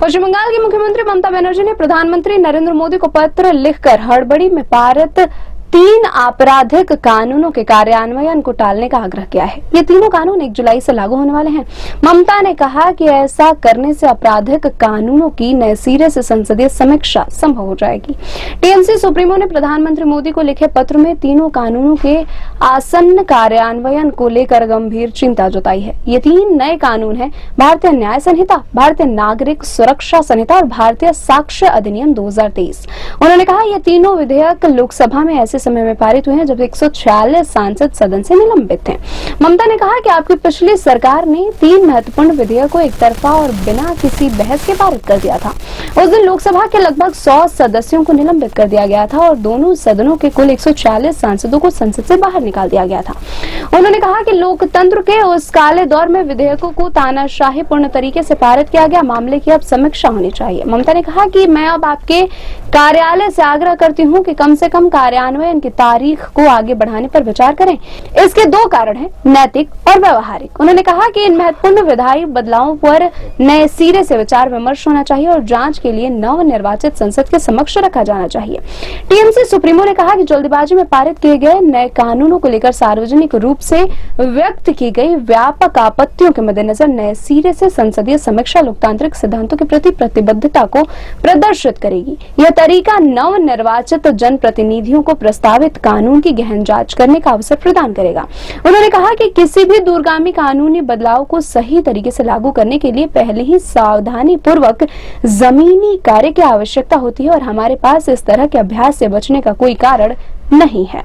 पश्चिम बंगाल की मुख्यमंत्री ममता बनर्जी ने प्रधानमंत्री नरेंद्र मोदी को पत्र लिखकर हड़बड़ी में पारित 3 आपराधिक कानूनों के कार्यान्वयन को टालने का आग्रह किया है। ये तीनों कानून 1 जुलाई से लागू होने वाले हैं। ममता ने कहा कि ऐसा करने से आपराधिक कानूनों की नए सिरे से संसदीय समीक्षा संभव हो जाएगी। टीएमसी सुप्रीमो ने प्रधानमंत्री मोदी को लिखे पत्र में तीनों कानूनों के आसन्न कार्यान्वयन को लेकर गंभीर चिंता जताई है। ये 3 नए कानून हैं: भारतीय न्याय संहिता, भारतीय नागरिक सुरक्षा संहिता और भारतीय साक्ष्य अधिनियम 2023। उन्होंने कहा ये तीनों विधेयक लोकसभा में ऐसे समय में पारित हुए हैं जब 146 सांसद सदन से निलंबित थे। ममता ने कहा कि आपकी पिछली सरकार ने 3 महत्वपूर्ण विधेयक को एक तरफा और बिना किसी बहस के पारित कर दिया था। उस दिन लोकसभा के लगभग 100 सदस्यों को निलंबित कर दिया गया था और दोनों सदनों के कुल 146 सांसदों को संसद से बाहर निकाल दिया गया था। उन्होंने कहा कि लोकतंत्र के उस काले दौर में विधेयकों को तानाशाही पूर्ण तरीके से पारित किया गया। मामले की अब समीक्षा होनी चाहिए। ममता ने कहा कि मैं अब आपके कार्यालय से आग्रह करती हूँ कि कम से कम कार्यान्वयन की तारीख को आगे बढ़ाने पर विचार करें। इसके 2 कारण हैं, नैतिक और व्यवहारिक। उन्होंने कहा कि इन महत्वपूर्ण विधायी बदलावों पर नए सिरे से विचार विमर्श होना चाहिए और जांच के लिए नव निर्वाचित संसद के समक्ष रखा जाना चाहिए। टीएमसी सुप्रीमो ने कहा कि जल्दबाजी में पारित किए गए नए कानूनों को लेकर सार्वजनिक रूप से व्यक्त की गई व्यापक आपत्तियों के मद्देनजर नए सिरे से संसदीय समीक्षा लोकतांत्रिक सिद्धांतों के प्रति प्रतिबद्धता को प्रदर्शित करेगी। यह तरीका नव निर्वाचित जनप्रतिनिधियों को प्रस्तावित कानून की गहन जांच करने का अवसर प्रदान करेगा। उन्होंने कहा कि किसी भी दूरगामी कानूनी बदलाव को सही तरीके से लागू करने के लिए पहले ही सावधानी पूर्वक जमीनी कार्य की आवश्यकता होती है और हमारे पास इस तरह के अभ्यास से बचने का कोई कारण नहीं है।